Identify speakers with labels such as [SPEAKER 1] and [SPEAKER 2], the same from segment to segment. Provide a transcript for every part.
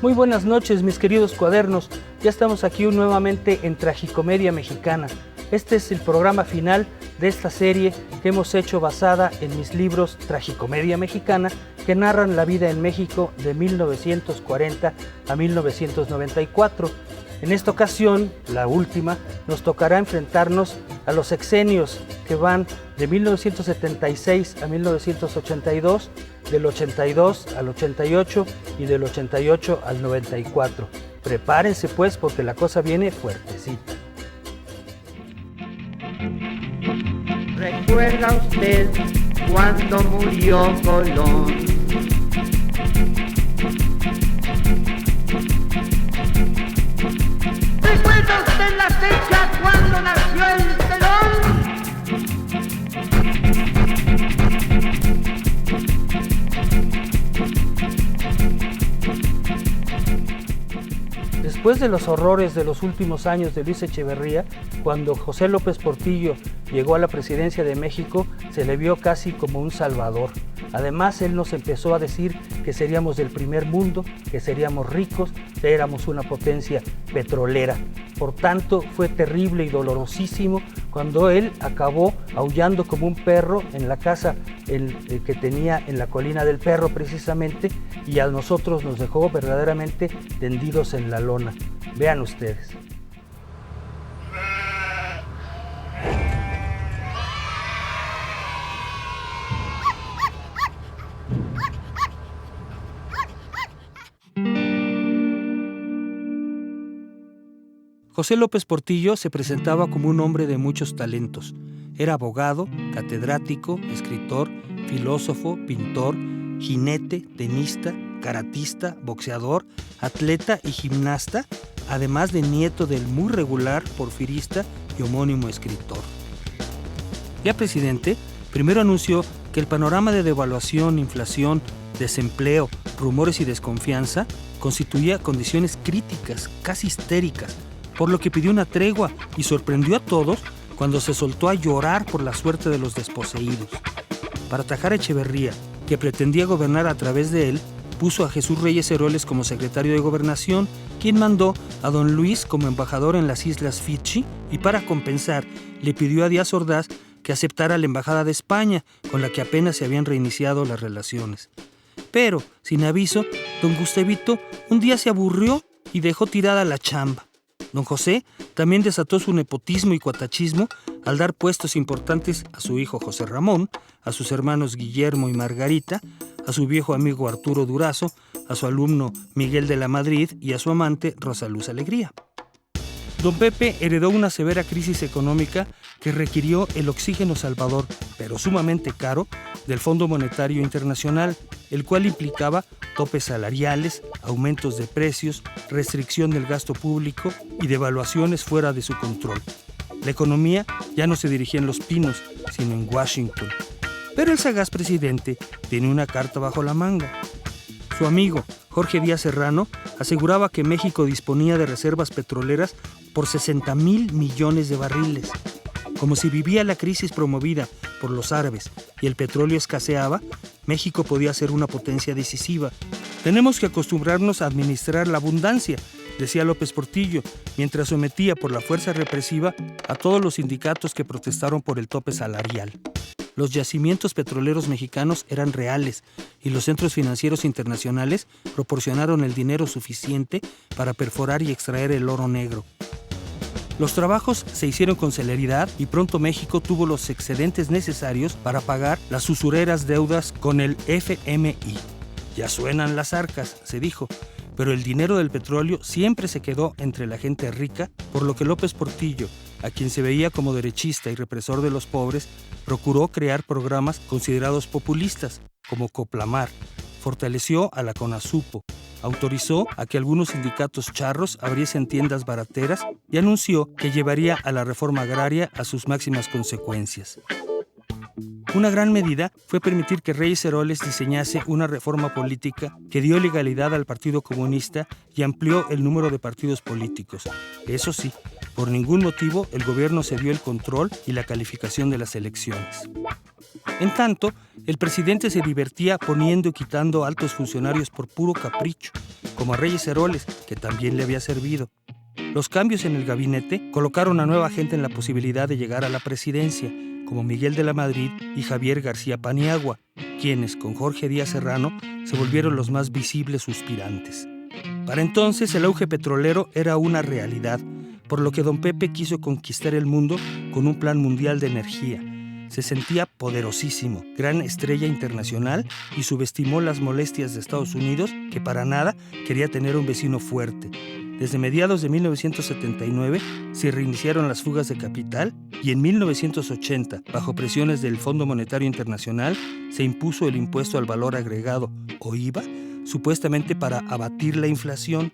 [SPEAKER 1] Muy buenas noches, mis queridos cuadernos. Ya estamos aquí nuevamente en Tragicomedia Mexicana. Este es el programa final de esta serie que hemos hecho basada en mis libros Tragicomedia Mexicana, que narran la vida en México de 1940 a 1994. En esta ocasión, la última, nos tocará enfrentarnos a los sexenios que van de 1976 a 1982, del 82 al 88 y del 88 al 94. Prepárense pues porque la cosa viene fuertecita.
[SPEAKER 2] ¿Recuerda usted cuando murió Colón? ¿Recuerda usted la fecha cuando nació el telón?
[SPEAKER 1] Después de los horrores de los últimos años de Luis Echeverría, cuando José López Portillo llegó a la presidencia de México, se le vio casi como un salvador. Además, él nos empezó a decir que seríamos del primer mundo, que seríamos ricos, que éramos una potencia petrolera. Por tanto, fue terrible y dolorosísimo cuando él acabó aullando como un perro en la casa que tenía en la Colina del Perro precisamente, y a nosotros nos dejó verdaderamente tendidos en la lona. Vean ustedes. José López Portillo se presentaba como un hombre de muchos talentos. Era abogado, catedrático, escritor, filósofo, pintor, jinete, tenista, karatista, boxeador, atleta y gimnasta, además de nieto del muy regular porfirista y homónimo escritor. Ya presidente, primero anunció que el panorama de devaluación, inflación, desempleo, rumores y desconfianza constituía condiciones críticas, casi histéricas, por lo que pidió una tregua y sorprendió a todos cuando se soltó a llorar por la suerte de los desposeídos. Para atajar a Echeverría, que pretendía gobernar a través de él, puso a Jesús Reyes Heroles como secretario de Gobernación, quien mandó a don Luis como embajador en las Islas Fiji, y para compensar le pidió a Díaz Ordaz que aceptara la embajada de España, con la que apenas se habían reiniciado las relaciones. Pero, sin aviso, don Gustavito un día se aburrió y dejó tirada la chamba. Don José también desató su nepotismo y cuatachismo al dar puestos importantes a su hijo José Ramón, a sus hermanos Guillermo y Margarita, a su viejo amigo Arturo Durazo, a su alumno Miguel de la Madrid y a su amante Rosa Luz Alegría. Don Pepe heredó una severa crisis económica que requirió el oxígeno salvador, pero sumamente caro, del Fondo Monetario Internacional, el cual implicaba topes salariales, aumentos de precios, restricción del gasto público y devaluaciones fuera de su control. La economía ya no se dirigía en Los Pinos, sino en Washington. Pero el sagaz presidente tenía una carta bajo la manga. Su amigo, Jorge Díaz Serrano, aseguraba que México disponía de reservas petroleras por 60,000 millones de barriles. Como si vivía la crisis promovida por los árabes y el petróleo escaseaba, México podía ser una potencia decisiva. Tenemos que acostumbrarnos a administrar la abundancia, decía López Portillo, mientras sometía por la fuerza represiva a todos los sindicatos que protestaron por el tope salarial. Los yacimientos petroleros mexicanos eran reales y los centros financieros internacionales proporcionaron el dinero suficiente para perforar y extraer el oro negro. Los trabajos se hicieron con celeridad y pronto México tuvo los excedentes necesarios para pagar las usureras deudas con el FMI. Ya suenan las arcas, se dijo, pero el dinero del petróleo siempre se quedó entre la gente rica, por lo que López Portillo, a quien se veía como derechista y represor de los pobres, procuró crear programas considerados populistas, como Coplamar, fortaleció a la CONASUPO, autorizó a que algunos sindicatos charros abriesen tiendas barateras y anunció que llevaría a la reforma agraria a sus máximas consecuencias. Una gran medida fue permitir que Reyes Heroles diseñase una reforma política que dio legalidad al Partido Comunista y amplió el número de partidos políticos. Eso sí, por ningún motivo el gobierno cedió el control y la calificación de las elecciones. En tanto, el presidente se divertía poniendo y quitando altos funcionarios por puro capricho, como a Reyes Heroles, que también le había servido. Los cambios en el gabinete colocaron a nueva gente en la posibilidad de llegar a la presidencia, como Miguel de la Madrid y Javier García Paniagua, quienes, con Jorge Díaz Serrano, se volvieron los más visibles suspirantes. Para entonces, el auge petrolero era una realidad, por lo que don Pepe quiso conquistar el mundo con un plan mundial de energía. Se sentía poderosísimo, gran estrella internacional, y subestimó las molestias de Estados Unidos, que para nada quería tener un vecino fuerte. Desde mediados de 1979 se reiniciaron las fugas de capital y en 1980, bajo presiones del Fondo Monetario Internacional, se impuso el impuesto al valor agregado, o IVA, supuestamente para abatir la inflación.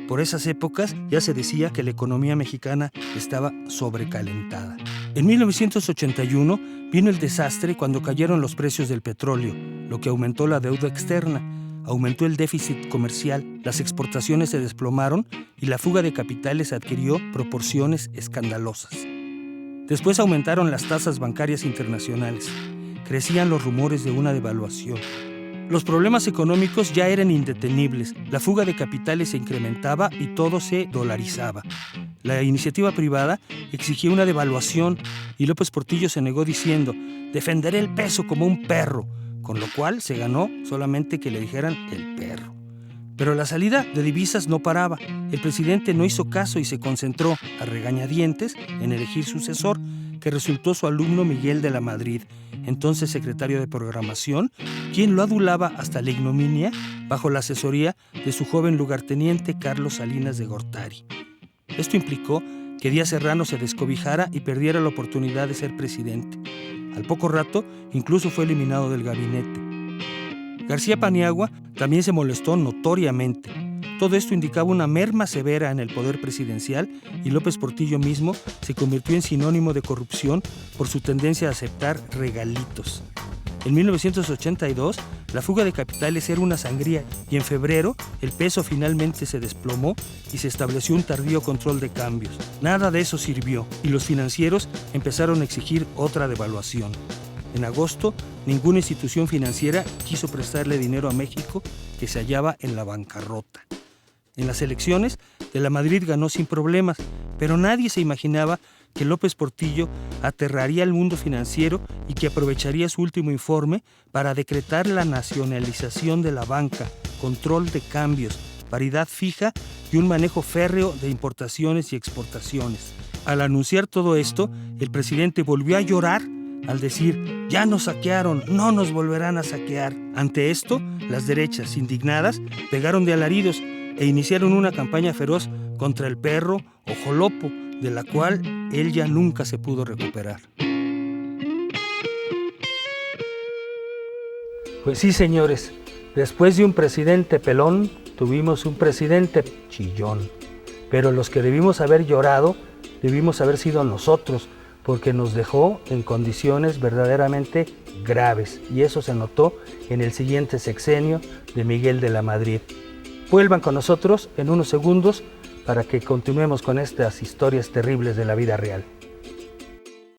[SPEAKER 1] Por esas épocas ya se decía que la economía mexicana estaba sobrecalentada. En 1981 vino el desastre cuando cayeron los precios del petróleo, lo que aumentó la deuda externa, aumentó el déficit comercial, las exportaciones se desplomaron y la fuga de capitales adquirió proporciones escandalosas. Después aumentaron las tasas bancarias internacionales, crecían los rumores de una devaluación. Los problemas económicos ya eran indetenibles, la fuga de capitales se incrementaba y todo se dolarizaba. La iniciativa privada exigía una devaluación y López Portillo se negó diciendo: defenderé el peso como un perro, con lo cual se ganó solamente que le dijeran el perro. Pero la salida de divisas no paraba. El presidente no hizo caso y se concentró a regañadientes en elegir sucesor, que resultó su alumno Miguel de la Madrid, entonces secretario de Programación, quien lo adulaba hasta la ignominia bajo la asesoría de su joven lugarteniente Carlos Salinas de Gortari. Esto implicó que Díaz Serrano se descobijara y perdiera la oportunidad de ser presidente. Al poco rato, incluso fue eliminado del gabinete. García Paniagua también se molestó notoriamente. Todo esto indicaba una merma severa en el poder presidencial y López Portillo mismo se convirtió en sinónimo de corrupción por su tendencia a aceptar regalitos. En 1982, la fuga de capitales era una sangría y en febrero el peso finalmente se desplomó y se estableció un tardío control de cambios. Nada de eso sirvió y los financieros empezaron a exigir otra devaluación. En agosto, ninguna institución financiera quiso prestarle dinero a México, que se hallaba en la bancarrota. En las elecciones, de la Madrid ganó sin problemas, pero nadie se imaginaba que López Portillo aterraría al mundo financiero y que aprovecharía su último informe para decretar la nacionalización de la banca, control de cambios, paridad fija y un manejo férreo de importaciones y exportaciones. Al anunciar todo esto, el presidente volvió a llorar al decir: ya nos saquearon, no nos volverán a saquear. Ante esto, las derechas, indignadas, pegaron de alaridos e iniciaron una campaña feroz contra el perro o jolopo, de la cual él ya nunca se pudo recuperar. Pues sí, señores, después de un presidente pelón, tuvimos un presidente chillón. Pero los que debimos haber llorado, debimos haber sido nosotros, porque nos dejó en condiciones verdaderamente graves. Y eso se notó en el siguiente sexenio de Miguel de la Madrid. Vuelvan con nosotros en unos segundos para que continuemos con estas historias terribles de la vida real.